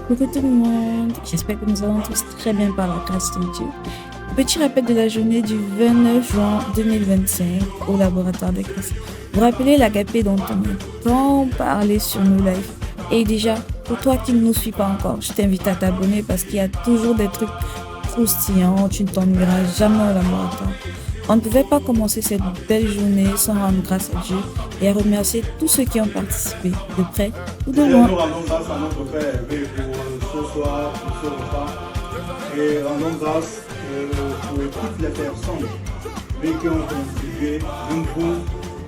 Coucou tout le monde, j'espère que nous allons tous très bien par la grâce de Dieu. Petit rappel de la journée du 29 juin 2025 au laboratoire de Christ. Vous rappelez l'agapé dont on a tant parlé sur nos lives. Et déjà, pour toi qui ne nous suis pas encore, je t'invite à t'abonner parce qu'il y a toujours des trucs croustillants, tu ne t'ennuieras jamais au laboratoire. On ne pouvait pas commencer cette belle journée sans rendre grâce à Dieu et à remercier tous ceux qui ont participé, de près ou de loin. Nous rendons grâce à notre Père élevé pour ce soir, pour ce repas. Et rendons grâce pour toutes les personnes qui ont contribué, même vous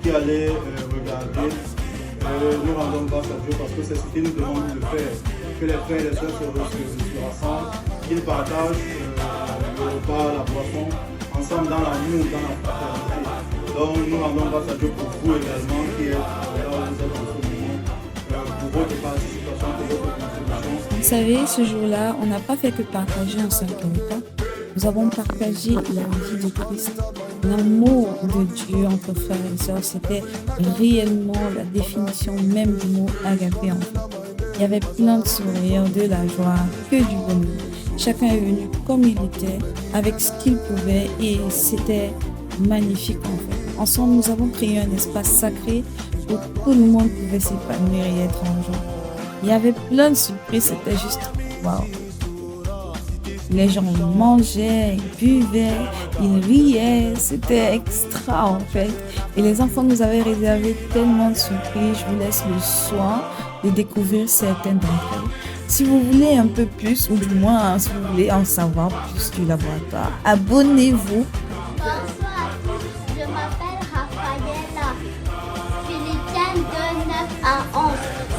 qui allez regarder. Nous rendons grâce à Dieu parce que c'est ce qu'il nous demande de faire. Que les frères et les sœurs se rassemblent, qu'ils partagent le repas, la boisson, ensemble dans l'amour, dans la fraternité. Donc nous rendons grâce à Dieu pour vous également qui êtes là où vous êtes en ce moment, pour votre participation, pour votre contribution. Vous savez, ce jour-là, on n'a pas fait que partager un seul repas. Nous avons partagé la vie de Christ. L'amour de Dieu entre frères et sœurs, c'était réellement la définition même du mot agapé en fait. Il y avait plein de sourires, de la joie, que du bonheur. Chacun est venu comme il était, avec ce qu'il pouvait et c'était magnifique en fait. Ensemble, nous avons créé un espace sacré où tout le monde pouvait s'épanouir et être en joie. Il y avait plein de surprises, c'était juste waouh. Les gens mangeaient, ils buvaient, ils riaient, c'était extra en fait. Et les enfants nous avaient réservé tellement de surprises, je vous laisse le soin de découvrir certaines d'entre elles. Si vous voulez un peu plus, ou du moins si vous voulez en savoir plus du laboratoire, abonnez-vous. Bonsoir à tous, je m'appelle Raphaëlla. Philippiens 2, 9 à 11.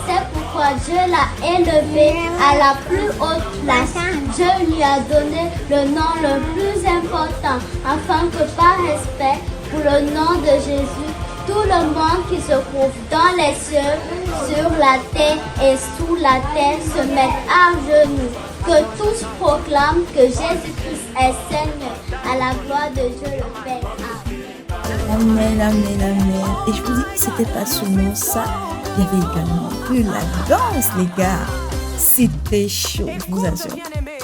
C'est pourquoi Dieu l'a élevé à la plus haute place. Dieu lui a donné le nom le plus important, afin que par respect pour le nom de Jésus, tout le monde qui se trouve dans les cieux, sur la terre et sous la terre se mette à genoux. Que tous proclament que Jésus-Christ est Seigneur, à la gloire de Dieu le Père. Amen, Amen. amen, amen. Et je vous dis que c'était pas seulement ça, il y avait également de la danse, les gars. C'était chaud, je vous assure. Bien-aimé,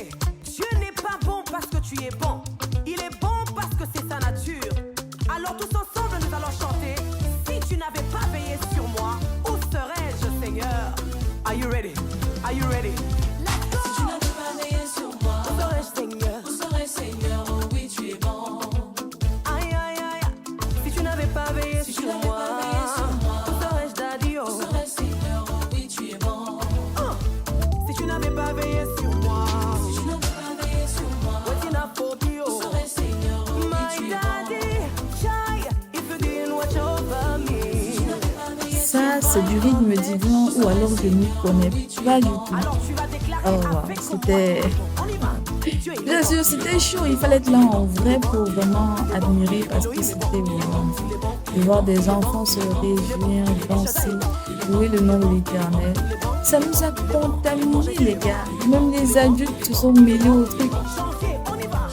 Dieu n'est pas bon parce que tu es bon. Il est bon parce que c'est sa nature. Alors tous ensemble nous allons chanter. Si tu n'avais pas veillé sur moi, où serais-je, Seigneur? Are you ready? Are you ready? Si tu n'avais pas veillé sur moi, Où serais-je, Seigneur? où serais Seigneur? Oh oui, tu es bon. Aïe, aïe, aïe. Si tu n'avais pas veillé Si tu sur n'avais moi, pas veillé sur moi, où serais-je, Daddy? où Oh. serais Seigneur? Oh oui, tu es bon. Si tu n'avais pas veillé sur moi, Si tu n'avais pas veillé sur moi, what in a phobia? où serais Seigneur? Oh oui, My tu es bon. daddy, shy, if you didn't watch over Si tu me. n'avais pas veillé sur Ça, c'est du rythme divin ou alors je n'y connais pas du tout. Alors tu vas déclarer Oh, wow, avec c'était... On y va. Dieu est Bien sûr, c'était chaud. Il fallait être là en vrai pour vraiment admirer parce que c'était vraiment de voir des enfants se réjouir, danser, louer le nom de l'Éternel. Ça nous a contaminés, les gars. Même les adultes se sont mêlés au truc. chanter, on y va.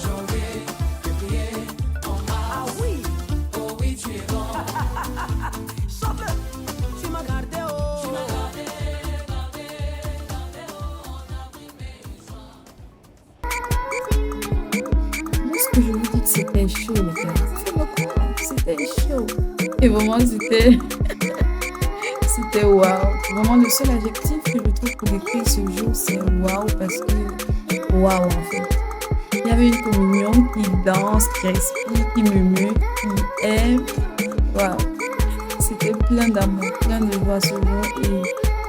Ah oui, oh oui, tu es bon. chante-le. Tu m'as gardé, oh. Moi, ce que je vous dis, que c'était chaud, les gars. C'est beaucoup, hein. C'était chaud. Et vraiment, c'était... C'était waouh. Vraiment, le seul adjectif que je trouve pour décrire ce jour, c'est waouh parce que waouh en fait. Il y avait une communion qui danse, qui respire, qui murmure, qui aime. Waouh. C'était plein d'amour, plein de joie ce jour. Et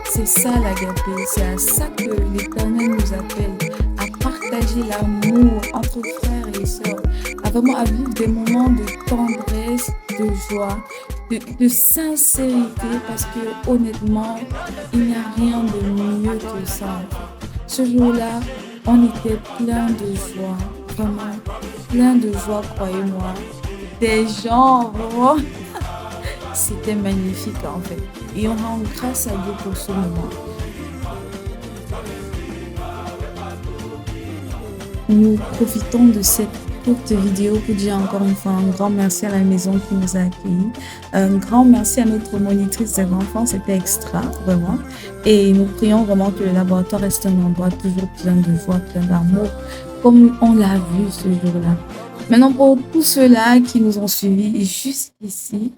c'est ça l'agapé. C'est à ça que l'Éternel nous appelle. À partager l'amour entre frères et sœurs. À vraiment à vivre des moments de tendresse, de joie, de sincérité, parce que honnêtement, il n'y a rien de mieux que ça. Ce jour-là, on était plein de joie, vraiment plein de joie, croyez-moi. Des gens, vraiment, c'était magnifique en fait. Et on rend grâce à Dieu pour ce moment. Nous profitons de cette courte vidéo pour dire encore une fois un grand merci à la maison qui nous a accueillis. Un grand merci à notre monitrice des enfants, c'était extra, vraiment. Et nous prions vraiment que le laboratoire reste un endroit toujours plein de joie, plein d'amour, comme on l'a vu ce jour-là. Maintenant, pour tous ceux-là qui nous ont suivis jusqu'ici,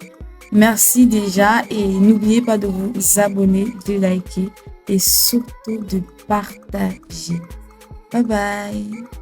merci déjà et n'oubliez pas de vous abonner, de liker et surtout de partager. Bye bye.